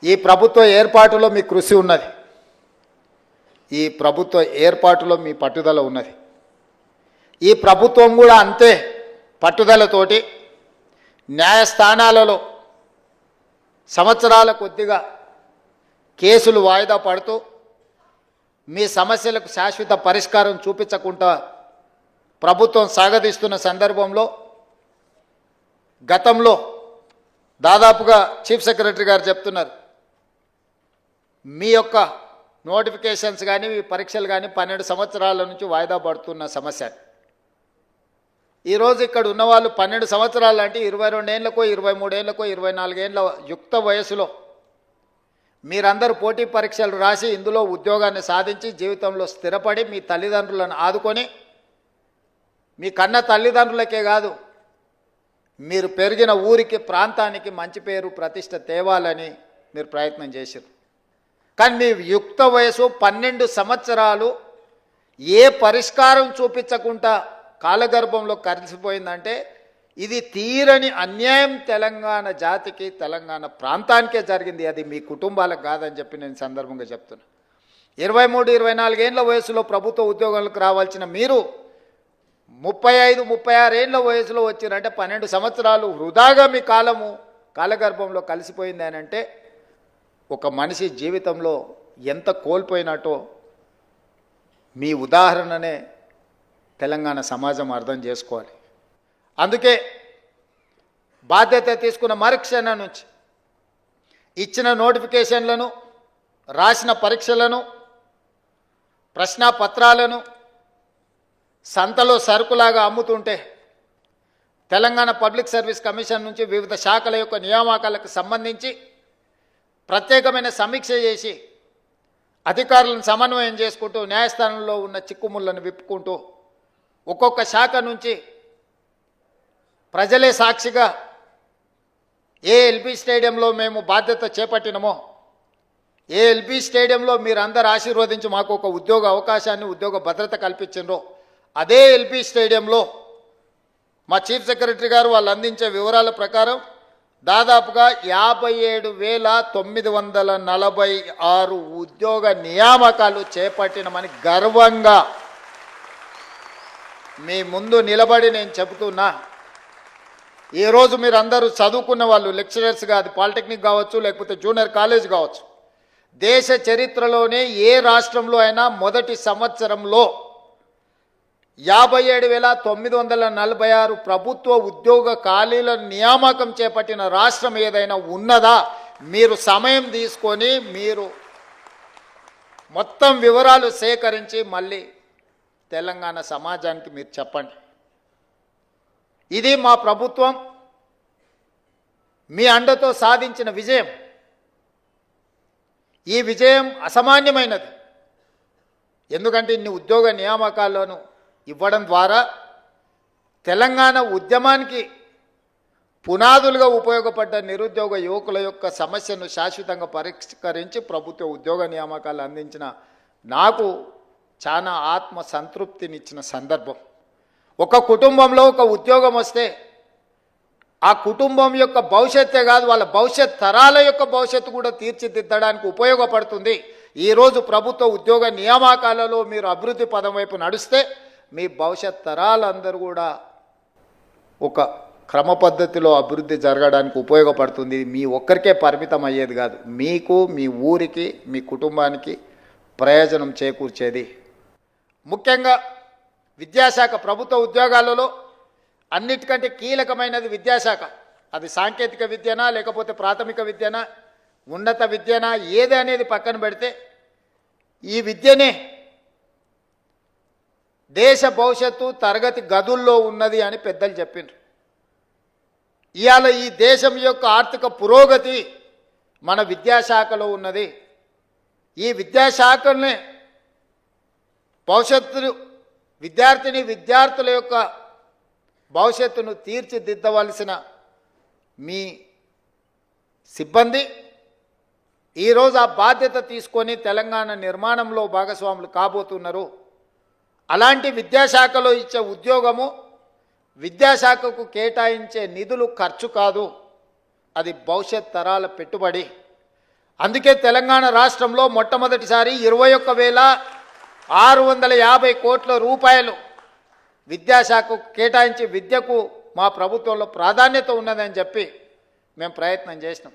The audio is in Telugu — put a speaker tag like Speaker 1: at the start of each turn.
Speaker 1: ఈ ప్రభుత్వ ఏర్పాటులో మీ కృషి ఉన్నది. ఈ ప్రభుత్వ ఏర్పాటులో మీ పట్టుదల ఉన్నది. ఈ ప్రభుత్వం కూడా అంతే పట్టుదలతోటి న్యాయస్థానాలలో సంవత్సరాల కొద్దిగా కేసులు వాయిదా పడుతూ మీ సమస్యలకు శాశ్వత పరిష్కారం చూపించకుండా ప్రభుత్వం సాగదీస్తున్న సందర్భంలో గతంలో దాదాపుగా చీఫ్ సెక్రటరీ గారు చెప్తున్నారు, మీ యొక్క నోటిఫికేషన్స్ కానీ మీ పరీక్షలు కానీ 12 సంవత్సరాల నుంచి వాయిదా పడుతున్న సమస్య. ఈరోజు ఇక్కడ ఉన్నవాళ్ళు 12 సంవత్సరాలు అంటే 22 ఏళ్ళకో 23 ఏళ్ళకో 24 ఏళ్ళ యుక్త వయసులో మీరందరూ పోటీ పరీక్షలు రాసి ఇందులో ఉద్యోగాన్ని సాధించి జీవితంలో స్థిరపడి మీ తల్లిదండ్రులను ఆదుకొని మీ కన్న తల్లిదండ్రులకే కాదు మీరు పెరిగిన ఊరికి ప్రాంతానికి మంచి పేరు ప్రతిష్ట తేవాలని మీరు ప్రయత్నం చేశారు. కానీ మీ యుక్త వయసు 12 సంవత్సరాలు ఏ పరిష్కారం చూపించకుండా కాలగర్భంలో కలిసిపోయిందంటే ఇది తీరని అన్యాయం తెలంగాణ జాతికి తెలంగాణ ప్రాంతానికే జరిగింది. అది మీ కుటుంబాలకు కాదని చెప్పి నేను సందర్భంగా చెప్తున్నా. 23-24 ఏళ్ళ వయసులో ప్రభుత్వ ఉద్యోగాలకు రావాల్సిన మీరు 35-36 ఏళ్ళ వయసులో వచ్చిరంటే 12 సంవత్సరాలు వృధాగా మీ కాలగర్భంలో కలిసిపోయింది అని అంటే ఒక మనిషి జీవితంలో ఎంత కోల్పోయినట్టో మీ ఉదాహరణనే తెలంగాణ సమాజం అర్థం చేసుకోవాలి. అందుకే బాధ్యత తీసుకున్న మరుక్షణం నుంచి ఇచ్చిన నోటిఫికేషన్లను, రాసిన పరీక్షలను, ప్రశ్నాపత్రాలను సంతలో సరుకులాగా అమ్ముతుంటే తెలంగాణ పబ్లిక్ సర్వీస్ కమిషన్ నుంచి వివిధ శాఖల యొక్క నియామకాలకు సంబంధించి ప్రత్యేకమైన సమీక్ష చేసి అధికారులను సమన్వయం చేసుకుంటూ న్యాయస్థానంలో ఉన్న చిక్కుముళ్లను విప్పుకుంటూ ఒక్కొక్క శాఖ నుంచి ప్రజలే సాక్షిగా ఏ ఎల్బీ స్టేడియంలో మేము బాధ్యత చేపట్టినమో, ఏ ఎల్బీ స్టేడియంలో మీరందరూ ఆశీర్వదించి మాకు ఒక ఉద్యోగ అవకాశాన్ని, ఉద్యోగ భద్రత కల్పించిండ్రో అదే ఎల్బీ స్టేడియంలో మా చీఫ్ సెక్రటరీ గారు వాళ్ళు అందించే వివరాల ప్రకారం దాదాపుగా 57,946 ఉద్యోగ నియామకాలు చేపట్టినమని గర్వంగా మీ ముందు నిలబడి నేను చెబుతున్నా. ఈరోజు మీరు అందరూ చదువుకున్న వాళ్ళు లెక్చరర్స్గా, అది పాలిటెక్నిక్ కావచ్చు లేకపోతే జూనియర్ కాలేజ్ కావచ్చు, దేశ చరిత్రలోనే ఏ రాష్ట్రంలో అయినా మొదటి సంవత్సరంలో 57,946 ప్రభుత్వ ఉద్యోగ ఖాళీల నియామకం చేపట్టిన రాష్ట్రం ఏదైనా ఉన్నదా? మీరు సమయం తీసుకొని మీరు మొత్తం వివరాలు సేకరించి మళ్ళీ తెలంగాణ సమాజానికి మీరు చెప్పండి. ఇది మా ప్రభుత్వం మీ అండతో సాధించిన విజయం. ఈ విజయం అసామాన్యమైనది. ఎందుకంటే ఇన్ని ఉద్యోగ నియామకాలను ఇవ్వడం ద్వారా తెలంగాణ ఉద్యమానికి పునాదులుగా ఉపయోగపడ్డ నిరుద్యోగ యువకుల యొక్క సమస్యను శాశ్వతంగా పరిష్కరించి ప్రభుత్వ ఉద్యోగ నియామకాలు అందించిన నాకు చాలా ఆత్మ సంతృప్తినిచ్చిన సందర్భం. ఒక కుటుంబంలో ఒక ఉద్యోగం వస్తే ఆ కుటుంబం యొక్క భవిష్యత్తే కాదు, వాళ్ళ భవిష్యత్ తరాల యొక్క భవిష్యత్తు కూడా తీర్చిదిద్దడానికి ఉపయోగపడుతుంది. ఈరోజు ప్రభుత్వ ఉద్యోగ నియామకాలలో మీరు అభివృద్ధి పదం వైపు నడిస్తే మీ భవిష్యత్ తరాలందరూ కూడా ఒక క్రమ పద్ధతిలో అభివృద్ధి జరగడానికి ఉపయోగపడుతుంది. మీ ఒక్కరికే పరిమితం అయ్యేది కాదు, మీకు, మీ ఊరికి, మీ కుటుంబానికి ప్రయోజనం చేకూర్చేది. ముఖ్యంగా విద్యాశాఖ ప్రభుత్వ ఉద్యోగాలలో అన్నిటికంటే కీలకమైనది విద్యాశాఖ. అది సాంకేతిక విద్యనా లేకపోతే ప్రాథమిక విద్యనా ఉన్నత విద్యనా ఏది అనేది పక్కన పెడితే ఈ విద్యనే దేశ భవిష్యత్తు తరగతి గదుల్లో ఉన్నది అని పెద్దలు చెప్పిండ్రు. ఇవాళ ఈ దేశం యొక్క ఆర్థిక పురోగతి మన విద్యాశాఖలో ఉన్నది. ఈ విద్యాశాఖనే భవిష్యత్తు విద్యార్థుల యొక్క భవిష్యత్తును తీర్చిదిద్దవలసిన మీ సిబ్బంది ఈరోజు ఆ బాధ్యత తీసుకొని తెలంగాణ నిర్మాణంలో భాగస్వాములు కాబోతున్నారు. అలాంటి విద్యాశాఖలో ఇచ్చే ఉద్యోగము విద్యాశాఖకు కేటాయించే నిధులు ఖర్చు కాదు, అది భవిష్యత్ తరాల పెట్టుబడి. అందుకే తెలంగాణ రాష్ట్రంలో మొట్టమొదటిసారి 21,650 కోట్ల రూపాయలు విద్యాశాఖకు కేటాయించి విద్యకు మా ప్రభుత్వంలో ప్రాధాన్యత ఉన్నదని చెప్పి మేము ప్రయత్నం చేసినాం.